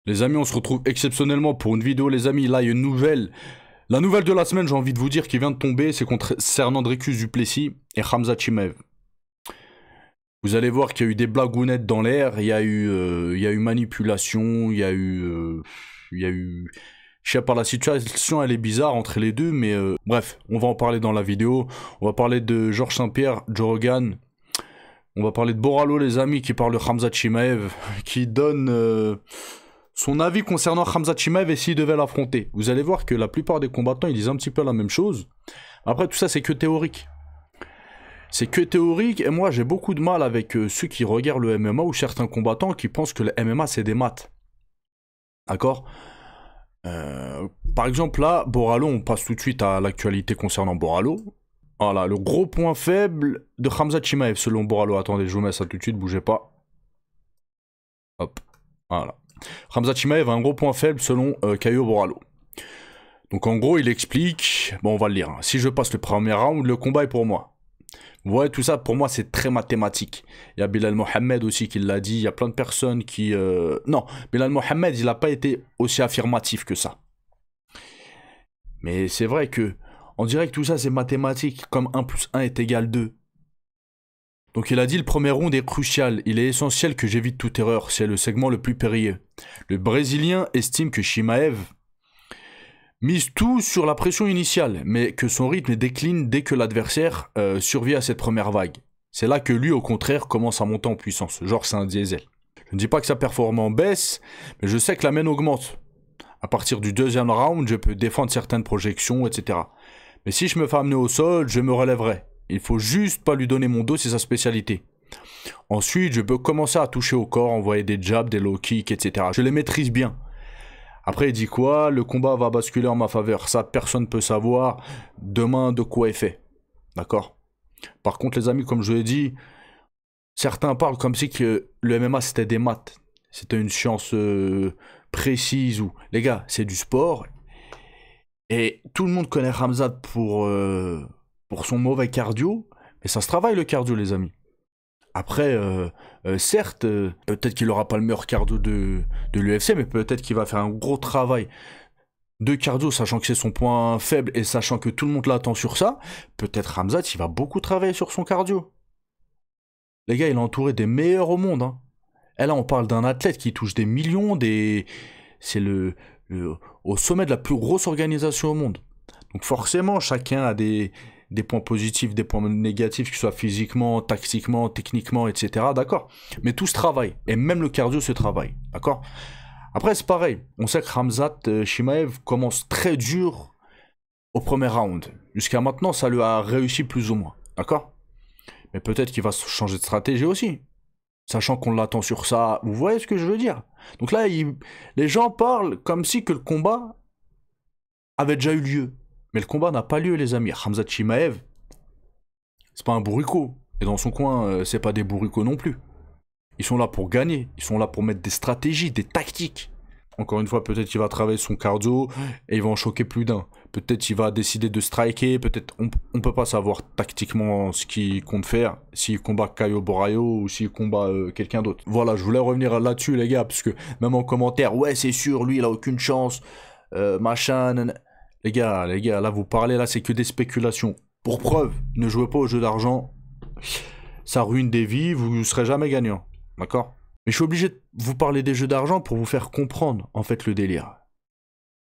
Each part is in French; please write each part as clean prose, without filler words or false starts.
Les amis, on se retrouve exceptionnellement pour une vidéo, les amis. Là, il y a une nouvelle. La nouvelle de la semaine, j'ai envie de vous dire, qui vient de tomber, c'est concernant Dricus du Plessis et Khamzat Chimaev. Vous allez voir qu'il y a eu des blagounettes dans l'air, il y a eu manipulation, je sais pas, la situation, elle est bizarre entre les deux, mais bref, on va en parler dans la vidéo. On va parler de Georges Saint-Pierre, Joe Rogan. On va parler de Boralo, les amis, qui parle de Khamzat Chimaev, qui donne son avis concernant Khamzat Chimaev et s'il devait l'affronter. Vous allez voir que la plupart des combattants, ils disent un petit peu la même chose. Après, tout ça, c'est que théorique. C'est que théorique, et moi, j'ai beaucoup de mal avec ceux qui regardent le MMA ou certains combattants qui pensent que le MMA, c'est des maths. D'accord? Par exemple, là, Boralo, on passe tout de suite à l'actualité concernant Boralo. Voilà, le gros point faible de Khamzat Chimaev, selon Boralo. Attendez, je vous mets ça tout de suite, bougez pas. Hop, voilà. Khamzat Chimaev a un gros point faible selon Caio Boralo. Donc en gros, il explique, bon on va le lire, hein. Si je passe le premier round, le combat est pour moi. Vous voyez, tout ça, pour moi, c'est très mathématique. Il y a Bilal Mohamed aussi qui l'a dit, il y a plein de personnes qui... Non, Bilal Mohamed, il n'a pas été aussi affirmatif que ça. Mais c'est vrai que, on dirait que tout ça, c'est mathématique, comme 1 plus 1 est égal 2. Donc il a dit, le premier round est crucial, il est essentiel que j'évite toute erreur, c'est le segment le plus périlleux. Le Brésilien estime que Chimaev mise tout sur la pression initiale, mais que son rythme décline dès que l'adversaire survit à cette première vague. C'est là que lui, au contraire, commence à monter en puissance. Genre, c'est un diesel. Je ne dis pas que sa performance baisse, mais je sais que la mienne augmente. À partir du deuxième round, je peux défendre certaines projections, etc. Mais si je me fais amener au sol, je me relèverai. Il faut juste pas lui donner mon dos, c'est sa spécialité. Ensuite, je peux commencer à toucher au corps, envoyer des jabs, des low kicks, etc. Je les maîtrise bien. Après, il dit quoi? Le combat va basculer en ma faveur. Ça, personne ne peut savoir demain de quoi est fait. D'accord? Par contre, les amis, comme je l'ai dit, certains parlent comme si que le MMA, c'était des maths. C'était une science précise. Ou les gars, c'est du sport. Et tout le monde connaît Khamzat pour son mauvais cardio. Mais ça se travaille, le cardio, les amis. Après, certes, peut-être qu'il n'aura pas le meilleur cardio de l'UFC, mais peut-être qu'il va faire un gros travail de cardio, sachant que c'est son point faible et sachant que tout le monde l'attend sur ça. Peut-être Khamzat, il va beaucoup travailler sur son cardio. Les gars, il est entouré des meilleurs au monde. Hein. Et là, on parle d'un athlète qui touche des millions, c'est au sommet de la plus grosse organisation au monde. Donc forcément, chacun a des points positifs, des points négatifs, que ce soit physiquement, tactiquement, techniquement, etc. D'accord? Mais tout se travaille. Et même le cardio se travaille. D'accord? Après, c'est pareil. On sait que Khamzat Chimaev commence très dur au premier round. Jusqu'à maintenant, ça lui a réussi plus ou moins. D'accord? Mais peut-être qu'il va changer de stratégie aussi. Sachant qu'on l'attend sur ça. Vous voyez ce que je veux dire? Donc là, les gens parlent comme si que le combat avait déjà eu lieu. Mais le combat n'a pas lieu, les amis. Khamzat Chimaev, c'est pas un bourricot. Et dans son coin, c'est pas des bourricots non plus. Ils sont là pour gagner. Ils sont là pour mettre des stratégies, des tactiques. Encore une fois, peut-être qu'il va travailler son cardio et il va en choquer plus d'un. Peut-être qu'il va décider de striker. Peut-être on peut pas savoir tactiquement ce qu'il compte faire. S'il combat Caio Boralo ou s'il combat quelqu'un d'autre. Voilà, je voulais revenir là-dessus, les gars, parce que même en commentaire, ouais, c'est sûr, lui, il a aucune chance. Machin. Les gars, là vous parlez, là c'est que des spéculations. Pour preuve, ne jouez pas aux jeux d'argent. Ça ruine des vies, vous ne serez jamais gagnant. D'accord? Mais je suis obligé de vous parler des jeux d'argent pour vous faire comprendre, en fait, le délire.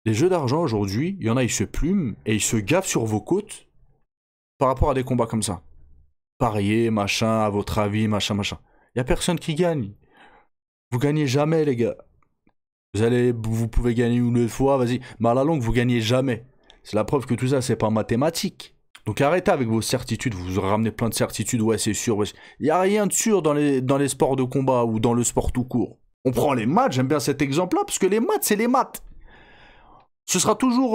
Les jeux d'argent, aujourd'hui, il y en a, ils se plument et ils se gavent sur vos côtes par rapport à des combats comme ça. Parier, machin, à votre avis, machin, machin. Il n'y a personne qui gagne. Vous gagnez jamais, les gars. Vous pouvez gagner une fois, vas-y. Mais à la longue, vous gagnez jamais. C'est la preuve que tout ça, c'est pas mathématique. Donc arrêtez avec vos certitudes, vous vous ramenez plein de certitudes, ouais c'est sûr. Il n'y a rien de sûr dans les sports de combat ou dans le sport tout court. On prend les maths, j'aime bien cet exemple-là, parce que les maths, c'est les maths. Ce sera toujours,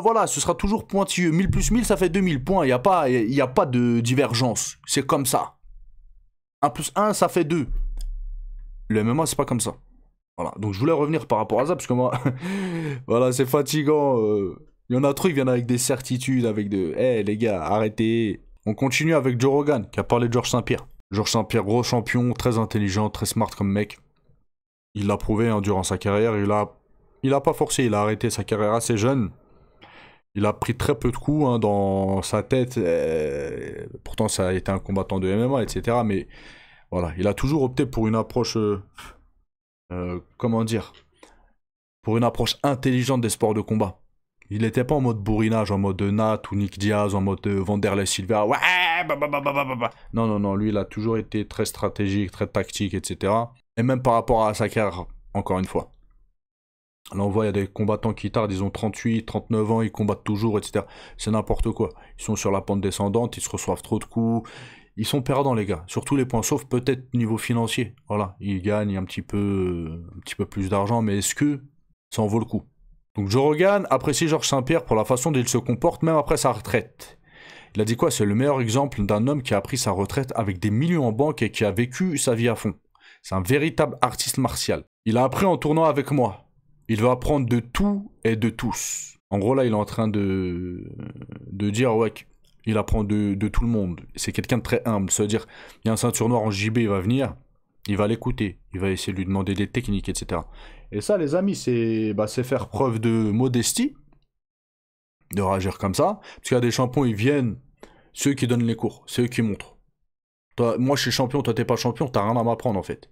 voilà, ce sera toujours pointilleux. 1000 plus 1000, ça fait 2000 points, il n'y a pas de divergence. C'est comme ça. 1 plus 1, ça fait 2. Le MMA, c'est pas comme ça. Voilà, donc je voulais revenir par rapport à ça, parce que moi, voilà, c'est fatigant. Il y en a trop qui viennent avec des certitudes, avec de... Eh les gars, arrêtez. On continue avec Joe Rogan, qui a parlé de Georges Saint-Pierre. Georges Saint-Pierre, gros champion, très intelligent, très smart comme mec. Il l'a prouvé hein, durant sa carrière. Il a pas forcé. Il a arrêté sa carrière assez jeune. Il a pris très peu de coups hein, dans sa tête. Pourtant, ça a été un combattant de MMA, etc. Mais voilà, il a toujours opté pour une approche, comment dire, pour une approche intelligente des sports de combat. Il n'était pas en mode bourrinage, en mode Nat ou Nick Diaz, en mode Vanderlei Silva. Ouais, non, non, non, lui, il a toujours été très stratégique, très tactique, etc. Et même par rapport à sa carrière, encore une fois. Là, on voit, il y a des combattants qui tardent, ils ont 38, 39 ans, ils combattent toujours, etc. C'est n'importe quoi. Ils sont sur la pente descendante, ils se reçoivent trop de coups. Ils sont perdants, les gars. Sur tous les points, sauf peut-être niveau financier. Voilà, ils gagnent un petit peu plus d'argent, mais est-ce que ça en vaut le coup? Donc Joe Rogan apprécie Georges Saint-Pierre pour la façon dont il se comporte, même après sa retraite. Il a dit quoi? C'est le meilleur exemple d'un homme qui a pris sa retraite avec des millions en banque et qui a vécu sa vie à fond. C'est un véritable artiste martial. Il a appris en tournant avec moi. Il veut apprendre de tout et de tous. En gros, là, il est en train de dire, ouais, il apprend de tout le monde. C'est quelqu'un de très humble. Ça veut dire, il y a un ceinture noire en JB, il va venir, il va l'écouter, il va essayer de lui demander des techniques, etc. Et ça, les amis, c'est faire preuve de modestie, de réagir comme ça. Parce qu'il y a des champions, ils viennent, ceux qui donnent les cours, c'est eux qui montrent. Toi, moi, je suis champion, toi, t'es pas champion, t'as rien à m'apprendre, en fait.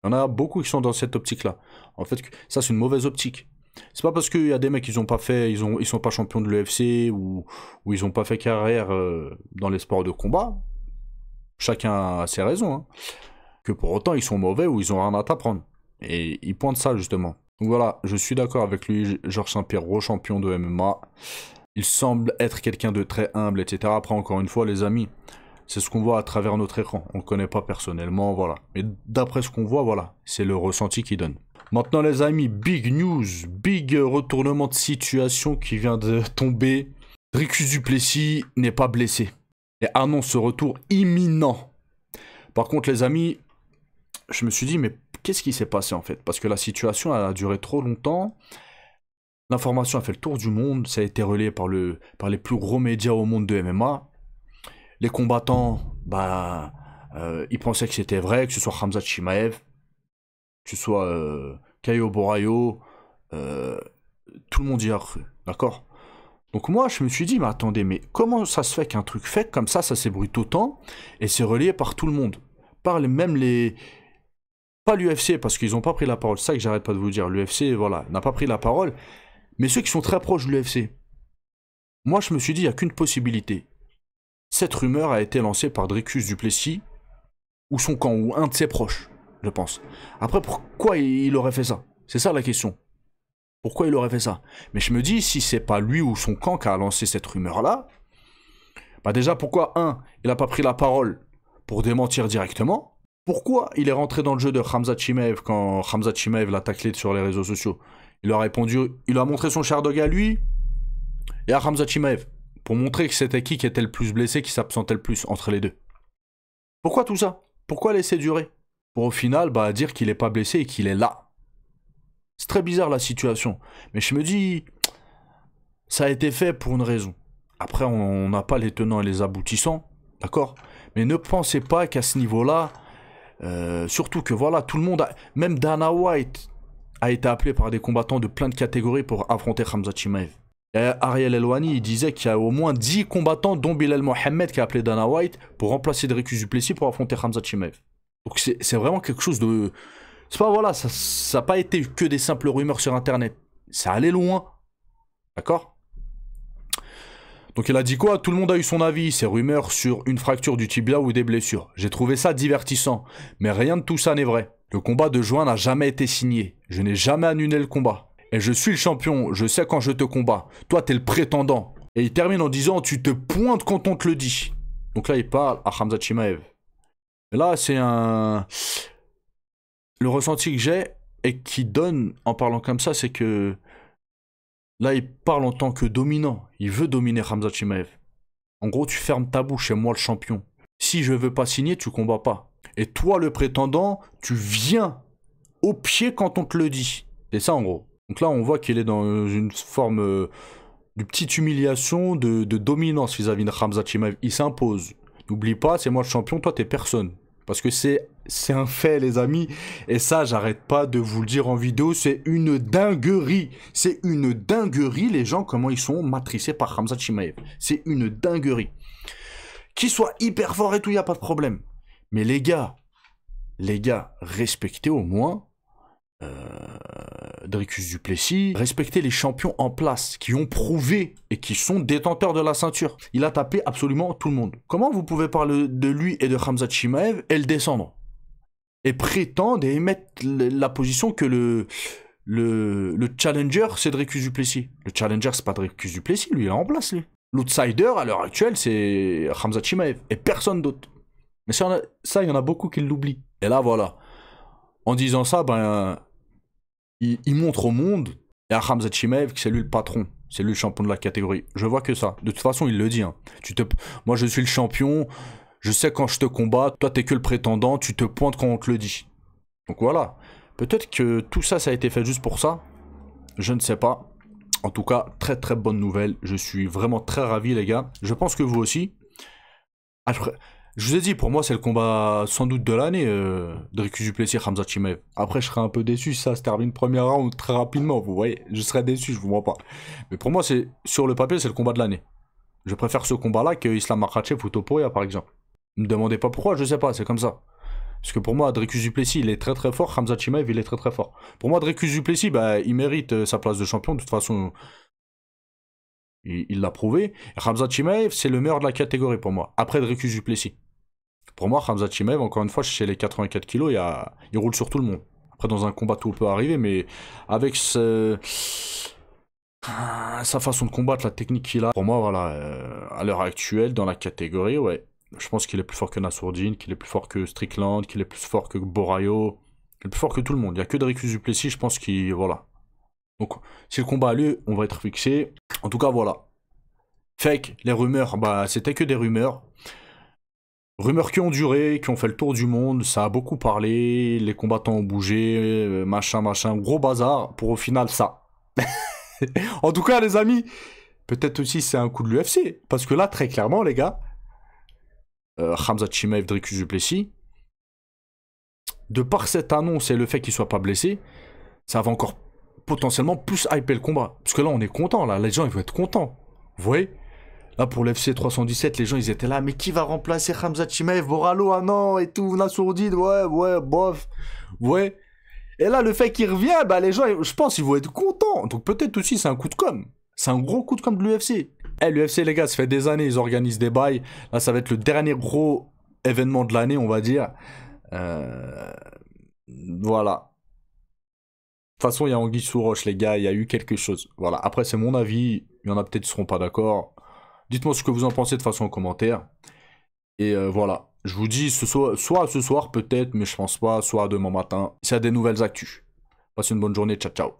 Il y en a beaucoup qui sont dans cette optique-là. En fait, ça, c'est une mauvaise optique. C'est pas parce qu'il y a des mecs qui ont pas fait, ils sont pas champions de l'UFC ou ils ont pas fait carrière dans les sports de combat. Chacun a ses raisons. Hein, que pour autant, ils sont mauvais ou ils ont rien à t'apprendre. Et ils pointent ça, justement. Donc voilà, je suis d'accord avec lui, Georges Saint-Pierre, gros champion de MMA. Il semble être quelqu'un de très humble, etc. Après, encore une fois, les amis, c'est ce qu'on voit à travers notre écran. On ne le connaît pas personnellement, voilà. Mais d'après ce qu'on voit, voilà, c'est le ressenti qu'il donne. Maintenant, les amis, big news, big retournement de situation qui vient de tomber. Dricus du Plessis n'est pas blessé et annonce ce retour imminent. Par contre, les amis, je me suis dit, mais qu'est-ce qui s'est passé en fait? Parce que la situation a duré trop longtemps. L'information a fait le tour du monde. Ça a été relayé par les plus gros médias au monde de MMA. Les combattants, ils pensaient que c'était vrai, que ce soit Khamzat Chimaev, que ce soit Caio Borraio, tout le monde y a cru, d'accord? Donc moi, je me suis dit, mais attendez, mais comment ça se fait qu'un truc fait comme ça s'ébruite autant, et c'est relayé par tout le monde? Même les... Pas l'UFC, parce qu'ils n'ont pas pris la parole, c'est ça que j'arrête pas de vous dire, l'UFC, voilà, n'a pas pris la parole, mais ceux qui sont très proches de l'UFC. Moi, je me suis dit, il n'y a qu'une possibilité. Cette rumeur a été lancée par Dricus du Plessis, ou son camp, ou un de ses proches, je pense. Après, pourquoi il aurait fait ça? C'est ça la question. Pourquoi il aurait fait ça? Mais je me dis, si c'est pas lui ou son camp qui a lancé cette rumeur-là, bah déjà, pourquoi, il n'a pas pris la parole pour démentir directement? Pourquoi il est rentré dans le jeu de Khamzat Chimaev quand Khamzat Chimaev l'a taclé sur les réseaux sociaux? Il a répondu, il a montré son Sherdog à lui et à Khamzat Chimaev pour montrer que c'était qui était le plus blessé, qui s'absentait le plus entre les deux. Pourquoi tout ça? Pourquoi laisser durer? Pour au final dire qu'il n'est pas blessé et qu'il est là. C'est très bizarre la situation. Mais je me dis, ça a été fait pour une raison. Après, on n'a pas les tenants et les aboutissants, d'accord? Mais ne pensez pas qu'à ce niveau-là, surtout que voilà, tout le monde, même Dana White a été appelé par des combattants de plein de catégories pour affronter Khamzat Chimaev. Ariel Helwani, il disait qu'il y a au moins 10 combattants, dont Bilal Mohamed qui a appelé Dana White pour remplacer Dricus du Plessis pour affronter Khamzat Chimaev. Donc c'est vraiment quelque chose de... C'est pas, voilà, ça n'a pas été que des simples rumeurs sur Internet. Ça allait loin. D'accord? Donc il a dit quoi? Tout le monde a eu son avis, ces rumeurs sur une fracture du tibia ou des blessures. J'ai trouvé ça divertissant, mais rien de tout ça n'est vrai. Le combat de juin n'a jamais été signé. Je n'ai jamais annulé le combat. Et je suis le champion, je sais quand je te combats. Toi, t'es le prétendant. Et il termine en disant, tu te pointes quand on te le dit. Donc là, il parle à Khamzat Chimaev. Et là, c'est le ressenti que j'ai et qui donne en parlant comme ça, c'est que là, il parle en tant que dominant. Il veut dominer Khamzat Chimaev. En gros, tu fermes ta bouche, c'est moi le champion. Si je veux pas signer, tu combats pas. Et toi, le prétendant, tu viens au pied quand on te le dit. C'est ça, en gros. Donc là, on voit qu'il est dans une forme de petite humiliation, de dominance vis-à-vis de Khamzat Chimaev. Il s'impose. N'oublie pas, c'est moi le champion, toi, t'es personne. Parce que c'est c'est un fait, les amis. Et ça, j'arrête pas de vous le dire en vidéo, c'est une dinguerie. C'est une dinguerie, les gens, comment ils sont matricés par Khamzat Chimaev. C'est une dinguerie. Qu'il soit hyper fort et tout, y a pas de problème. Mais les gars, respectez au moins Dricus du Plessis, respectez les champions en place qui ont prouvé et qui sont détenteurs de la ceinture. Il a tapé absolument tout le monde. Comment vous pouvez parler de lui et de Khamzat Chimaev et le descendre et prétendre et émettre la position que le challenger c'est Dricus du Plessis. Le challenger c'est pas Dricus du Plessis, lui il est en place lui. L'outsider à l'heure actuelle c'est Khamzat Chimaev et personne d'autre. Mais ça, il y en a beaucoup qui l'oublient. Et là voilà. En disant ça, ben il montre au monde et à Khamzat Chimaev que c'est lui le patron, c'est lui le champion de la catégorie. Je vois que ça. De toute façon, il le dit. Hein. Moi, je suis le champion. Je sais quand je te combats. Toi, t'es que le prétendant. Tu te pointes quand on te le dit. Donc voilà. Peut-être que tout ça, ça a été fait juste pour ça. Je ne sais pas. En tout cas, très très bonne nouvelle. Je suis vraiment très ravi, les gars. Je pense que vous aussi. Après, je vous ai dit, pour moi, c'est le combat sans doute de l'année, Dricus du Plessis, Khamzat Chimaev. Après, je serais un peu déçu si ça se termine premier round très rapidement, vous voyez. Je serais déçu, je vous mens pas. Mais pour moi, sur le papier, c'est le combat de l'année. Je préfère ce combat-là que Islam Makhachev ou Topuria, par exemple. Ne me demandez pas pourquoi, je sais pas, c'est comme ça. Parce que pour moi, Dricus du Plessis, il est très très fort, Khamzat Chimaev, il est très très fort. Pour moi, Dricus du Plessis, bah, il mérite sa place de champion, de toute façon... Il l'a prouvé. Khamzat Chimaev, c'est le meilleur de la catégorie pour moi. Après Dricus du Plessis. Pour moi, Khamzat Chimaev, encore une fois, chez les 84 kilos, il roule sur tout le monde. Après, dans un combat, tout peut arriver, mais avec sa façon de combattre, la technique qu'il a, pour moi, voilà, à l'heure actuelle, dans la catégorie, ouais, je pense qu'il est plus fort que Nassourdine, qu'il est plus fort que Strickland, qu'il est plus fort que Borayo, qu'il est plus fort que tout le monde. Il n'y a que Dricus du Plessis, je pense qu'il... Voilà. Donc, si le combat a lieu, on va être fixé. En tout cas, voilà. Fake, les rumeurs, bah, c'était que des rumeurs. Rumeurs qui ont duré, qui ont fait le tour du monde, ça a beaucoup parlé, les combattants ont bougé, machin, gros bazar, pour au final ça. En tout cas, les amis, peut-être aussi c'est un coup de l'UFC, parce que là, très clairement, les gars, Khamzat Chimaev, Dricus du Plessis, de par cette annonce et le fait qu'il soit pas blessé, ça va encore potentiellement plus hyper le combat. Parce que là, on est content, là, les gens, ils vont être contents. Vous voyez ? Là, pour l'FC 317, les gens, ils étaient là. Mais qui va remplacer Khamzat Chimaev, Boralo, ah non, et tout, Nassourdine, ouais, bof. Ouais. Et là, le fait qu'il revient, bah, les gens, je pense, ils vont être contents. Donc, peut-être aussi, c'est un coup de com'. C'est un gros coup de com' de l'UFC. L'UFC, les gars, ça fait des années, ils organisent des bails. Là, ça va être le dernier gros événement de l'année, on va dire. Voilà. De toute façon, il y a anguille sous roche, les gars. Il y a eu quelque chose. Voilà. Après, c'est mon avis. Il y en a peut-être qui seront pas d'accord. Dites-moi ce que vous en pensez de façon en commentaire. Et voilà. Je vous dis soit ce soir peut-être, mais je pense pas, soit demain matin. S'il y a des nouvelles actus. Passez une bonne journée. Ciao, ciao.